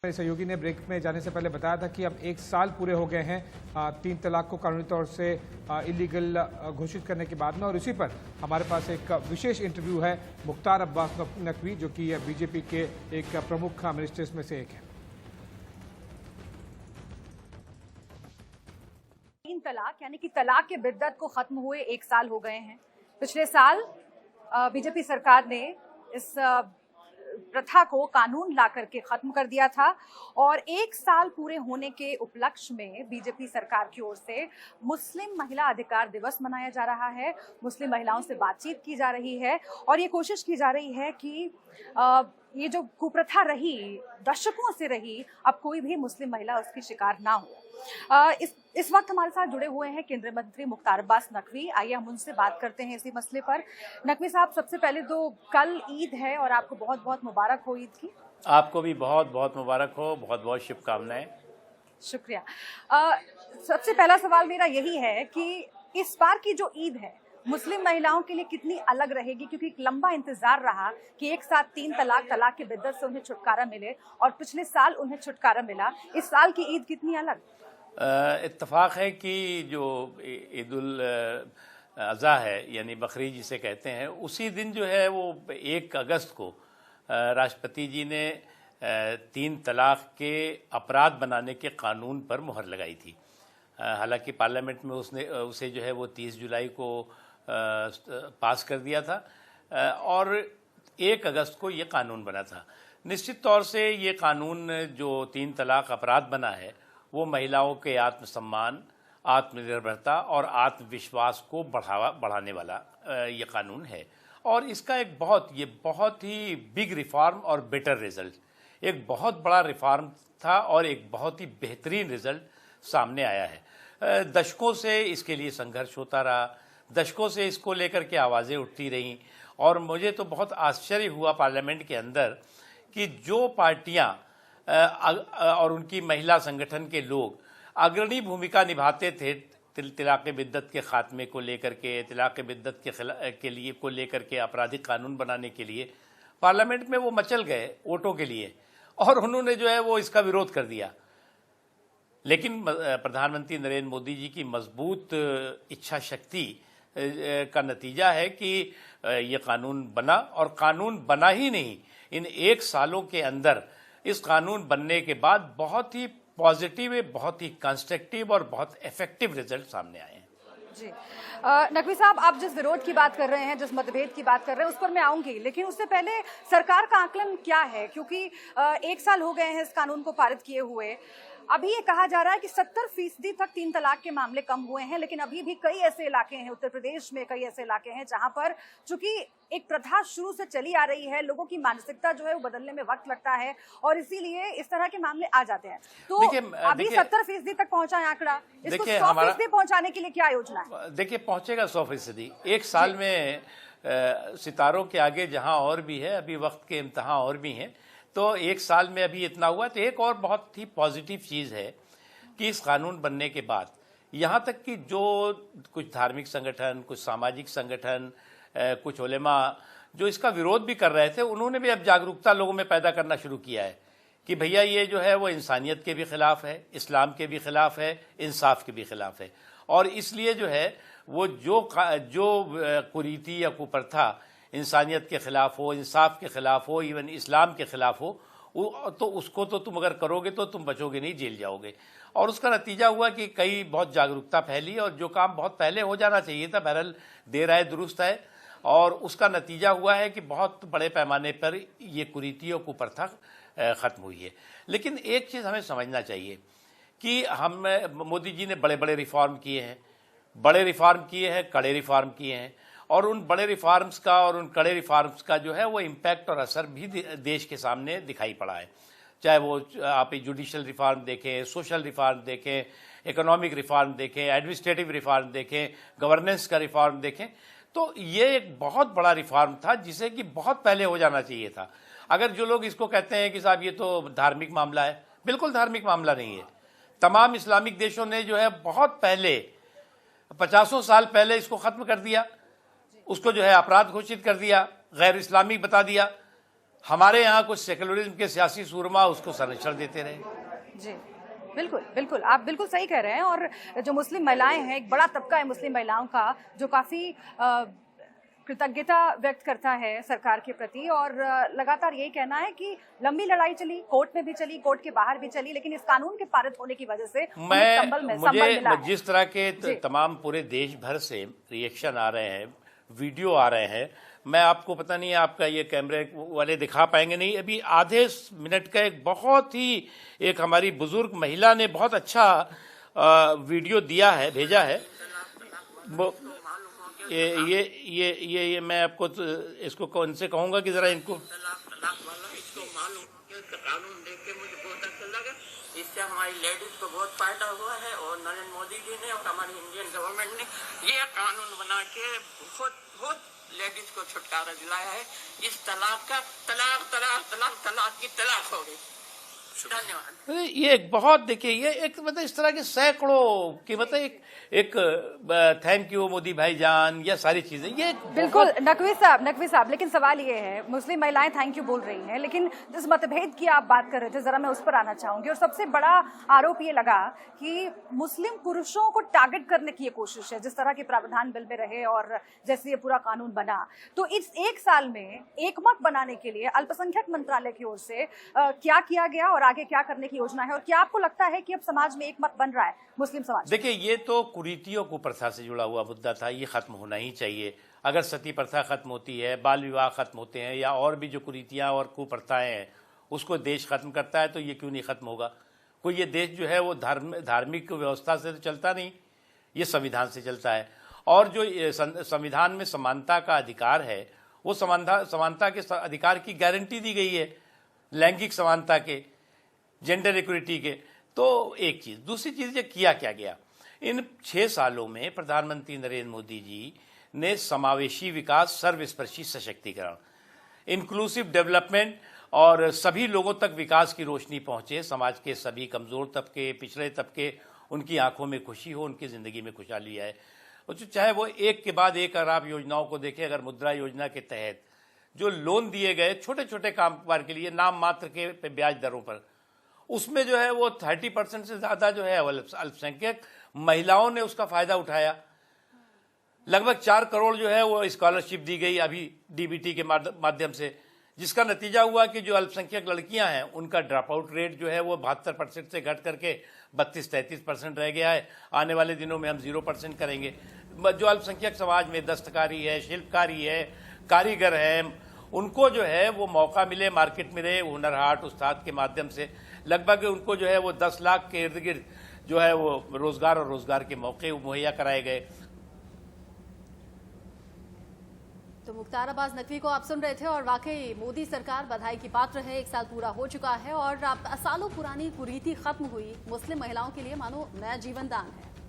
मेरे सहयोगी ने ब्रेक में जाने से पहले बताया था कि अब 1 साल पूरे हो गए हैं 3 तलाक को कानूनी तौर से इलीगल घोषित करने के बाद में, और इसी पर हमारे पास एक विशेष इंटरव्यू है मुख्तार अब्बास नकवी, जो कि बीजेपी के एक प्रमुख मिनिस्टर्स में से एक है। 3 तलाक यानी कि तलाक के बिद्दत को खत्म हुए 1 साल हो गए हैं। पिछले साल बीजेपी सरकार ने इस प्रथा को कानून ला करके खत्म कर दिया था, और 1 साल पूरे होने के उपलक्ष्य में बीजेपी सरकार की ओर से मुस्लिम महिला अधिकार दिवस मनाया जा रहा है। मुस्लिम महिलाओं से बातचीत की जा रही है और ये कोशिश की जा रही है कि ये जो कुप्रथा रही, दशकों से रही, अब कोई भी मुस्लिम महिला उसकी शिकार ना हो। इस वक्त हमारे साथ जुड़े हुए हैं केंद्रीय मंत्री मुख्तार अब्बास नकवी। आइए हम उनसे बात करते हैं इसी मसले पर। नकवी साहब, सबसे पहले तो कल ईद है और आपको बहुत बहुत मुबारक हो ईद की। आपको भी बहुत बहुत मुबारक हो, बहुत बहुत शुभकामनाएं। शुक्रिया। सबसे पहला सवाल मेरा यही है कि इस बार की जो ईद है मुस्लिम महिलाओं के लिए कितनी अलग रहेगी, क्योंकि एक लंबा इंतजार रहा कि एक साथ 3 तलाक के बिद्दत से उन्हें छुटकारा मिले, और पिछले साल उन्हें छुटकारा मिला। इस साल की ईद कितनी अलग? इत्तफाक है कि जो ईद उल अज़हा है, यानी बकरीद जिसे कहते हैं, उसी दिन जो है वो 1 अगस्त को राष्ट्रपति जी ने 3 तलाक के अपराध बनाने के कानून पर मुहर लगाई थी। हालांकि पार्लियामेंट में उसे जो है वो 30 जुलाई को पास कर दिया था, और 1 अगस्त को ये कानून बना था। निश्चित तौर से ये कानून जो 3 तलाक अपराध बना है वो महिलाओं के आत्मसम्मान, आत्मनिर्भरता और आत्मविश्वास को बढ़ाने वाला ये कानून है, और इसका एक बहुत ही बिग रिफॉर्म और बेटर रिजल्ट, एक बहुत बड़ा रिफॉर्म था और एक बहुत ही बेहतरीन रिजल्ट सामने आया है। दशकों से इसके लिए संघर्ष होता रहा, दशकों से इसको लेकर के आवाज़ें उठती रहीं, और मुझे तो बहुत आश्चर्य हुआ पार्लियामेंट के अंदर कि जो पार्टियां और उनकी महिला संगठन के लोग अग्रणी भूमिका निभाते थे तिलाक बिद्दत के खात्मे को लेकर के, तिलाक बिद्दत के लिए को लेकर के आपराधिक कानून बनाने के लिए, पार्लियामेंट में वो मचल गए वोटों के लिए, और उन्होंने जो है वो इसका विरोध कर दिया। लेकिन प्रधानमंत्री नरेंद्र मोदी जी की मजबूत इच्छा शक्ति का नतीजा है कि ये कानून बना, और कानून बना ही नहीं, इन 1 सालों के अंदर इस कानून बनने के बाद बहुत ही पॉजिटिव, बहुत ही कंस्ट्रक्टिव और बहुत इफेक्टिव रिजल्ट सामने आए हैं। जी नकवी साहब, आप जिस विरोध की बात कर रहे हैं, जिस मतभेद की बात कर रहे हैं, उस पर मैं आऊंगी, लेकिन उससे पहले सरकार का आकलन क्या है? क्योंकि 1 साल हो गए हैं इस कानून को पारित किए हुए। अभी ये कहा जा रहा है कि 70% तक 3 तलाक के मामले कम हुए हैं, लेकिन अभी भी कई ऐसे इलाके हैं, उत्तर प्रदेश में कई ऐसे इलाके हैं जहां पर चूंकि एक प्रथा शुरू से चली आ रही है, लोगों की मानसिकता जो है वो बदलने में वक्त लगता है, और इसीलिए इस तरह के मामले आ जाते हैं। तो अभी 70% तक पहुंचा है आंकड़ा, इसको 100% पहुंचाने के लिए क्या योजना है? देखिए, पहुंचेगा 100%। 1 साल में सितारों के आगे जहां और भी है, अभी वक्त के इम्तिहान और भी हैं, तो 1 साल में अभी इतना हुआ। तो एक और बहुत ही पॉजिटिव चीज़ है कि इस कानून बनने के बाद यहाँ तक कि जो कुछ धार्मिक संगठन, कुछ सामाजिक संगठन, कुछ उलेमा जो इसका विरोध भी कर रहे थे, उन्होंने भी अब जागरूकता लोगों में पैदा करना शुरू किया है कि भैया ये जो है वो इंसानियत के भी खिलाफ है, इस्लाम के भी खिलाफ है, इंसाफ के भी खिलाफ है, और इसलिए जो है वो जो कुरीति या कुप्रथा इंसानियत के खिलाफ हो, इंसाफ के खिलाफ हो, इवन इस्लाम के खिलाफ हो, तो उसको तो तुम अगर करोगे तो तुम बचोगे नहीं, जेल जाओगे। और उसका नतीजा हुआ कि कई बहुत जागरूकता फैली, और जो काम बहुत पहले हो जाना चाहिए था, बहरहाल देर आए दुरुस्त है, और उसका नतीजा हुआ है कि बहुत बड़े पैमाने पर ये कुरीति और कुप्रथा ख़त्म हुई है। लेकिन एक चीज़ हमें समझना चाहिए कि मोदी जी ने बड़े बड़े रिफॉर्म किए हैं, कड़े रिफॉर्म किए हैं, और उन बड़े रिफॉर्म्स का और उन कड़े रिफॉर्म्स का जो है वो इम्पैक्ट और असर भी देश के सामने दिखाई पड़ा है। चाहे वो आप जुडिशल रिफॉर्म देखें, सोशल रिफॉर्म देखें, इकोनॉमिक रिफॉर्म देखें, एडमिनिस्ट्रेटिव रिफॉर्म देखें, गवर्नेंस का रिफॉर्म देखें, तो ये एक बहुत बड़ा रिफॉर्म था जिसे कि बहुत पहले हो जाना चाहिए था। अगर जो लोग इसको कहते हैं कि साहब ये तो धार्मिक मामला है, बिल्कुल धार्मिक मामला नहीं है। तमाम इस्लामिक देशों ने जो है बहुत पहले, 50 साल पहले इसको ख़त्म कर दिया, उसको जो है अपराध घोषित कर दिया, गैर इस्लामिक बता दिया। हमारे यहाँ कुछ सेकुलरिज्म के सियासी सूरमा उसको संरक्षण देते रहे। जी बिल्कुल बिल्कुल, आप बिल्कुल सही कह रहे हैं। और जो मुस्लिम महिलाएं हैं, एक बड़ा तबका है मुस्लिम महिलाओं का जो काफी कृतज्ञता व्यक्त करता है सरकार के प्रति, और लगातार यही कहना है कि लंबी लड़ाई चली, कोर्ट में भी चली, कोर्ट के बाहर भी चली, लेकिन इस कानून के पारित होने की वजह से मुझे जिस तरह के तमाम पूरे देश भर से रिएक्शन आ रहे हैं, वीडियो आ रहे हैं, मैं आपको पता नहीं आपका ये कैमरे वाले दिखा पाएंगे नहीं, अभी आधे मिनट का एक बहुत ही एक हमारी बुजुर्ग महिला ने बहुत अच्छा वीडियो दिया है, भेजा है। ये मैं आपको इसको कौन से कहूंगा कि जरा इनको कानून देख के मुझे बहुत अच्छा लगा। इससे हमारी लेडीज को बहुत फायदा हुआ है और नरेंद्र मोदी जी ने और हमारी इंडियन गवर्नमेंट ने ये कानून बना के बहुत लेडीज को छुटकारा दिलाया है। इस तलाक का तलाक की तलाक हो गई। धन्यवाद। ये एक बहुत, देखिए ये एक मतलब इस तरह के सैकड़ों की मतलब एक थैंक यू मोदी भाईजान, या सारी चीजें ये बिल्कुल। नकवी साहब, लेकिन सवाल ये है, मुस्लिम महिलाएं थैंक यू बोल रही हैं, लेकिन जिस मतभेद की आप बात कर रहे थे, जरा मैं उस पर आना चाहूंगी। और सबसे बड़ा आरोप ये लगा कि मुस्लिम पुरुषों को टारगेट करने की ये कोशिश है, जिस तरह के प्रावधान बिल में रहे और जैसे ये पूरा कानून बना। तो इस एक साल में एकमत बनाने के लिए अल्पसंख्यक मंत्रालय की ओर से क्या किया गया और आगे क्या करने की योजना है, और क्या आपको लगता है कि अब समाज में एकमत बन रहा है मुस्लिम समाज? देखिए, ये तो कुरीतियों कुप्रथा से जुड़ा हुआ मुद्दा था, ये खत्म होना ही चाहिए। अगर सती प्रथा खत्म होती है, बाल विवाह खत्म होते हैं, या और भी जो कुरीतियां और कुप्रथाएं हैं उसको देश खत्म करता है, तो ये क्यों नहीं खत्म होगा? कोई ये देश जो है वो धार्मिक व्यवस्था से तो चलता नहीं, ये संविधान से चलता है। और जो संविधान में समानता का अधिकार है, वो समानता के अधिकार की गारंटी दी गई है, लैंगिक समानता के, जेंडर इक्विटी के। तो एक चीज, दूसरी चीज ये किया क्या गया इन 6 सालों में? प्रधानमंत्री नरेंद्र मोदी जी ने समावेशी विकास, सर्वस्पर्शी सशक्तिकरण, इंक्लूसिव डेवलपमेंट, और सभी लोगों तक विकास की रोशनी पहुंचे, समाज के सभी कमजोर तबके, पिछड़े तबके, उनकी आंखों में खुशी हो, उनकी जिंदगी में खुशहाली आए। और चाहे वो एक के बाद एक, अगर आप योजनाओं को देखें, अगर मुद्रा योजना के तहत जो लोन दिए गए छोटे छोटे कारोबार के लिए नाम मात्र के ब्याज दरों पर, उसमें जो है वो 30% से ज्यादा जो है अल्पसंख्यक महिलाओं ने उसका फायदा उठाया। लगभग 4 करोड़ जो है वो स्कॉलरशिप दी गई अभी डीबीटी के माध्यम से, जिसका नतीजा हुआ कि जो अल्पसंख्यक लड़कियां हैं उनका ड्रॉप आउट रेट जो है वो 72% से घट करके 32-33% रह गया है। आने वाले दिनों में हम 0% करेंगे। जो अल्पसंख्यक समाज में दस्तकारी है, शिल्पकारी है, कारीगर है, उनको जो है वो मौका मिले, मार्केट में रहे, हुनर हाट, उस्ताद के माध्यम से लगभग उनको जो है वो 10 लाख के इर्द गिर्द जो है वो रोजगार और रोजगार के मौके मुहैया कराए गए। तो मुख्तार अब्बास नकवी को आप सुन रहे थे, और वाकई मोदी सरकार बधाई की पात्र है। 1 साल पूरा हो चुका है और सालों पुरानी कुरीति खत्म हुई। मुस्लिम महिलाओं के लिए मानो नया जीवन दान है।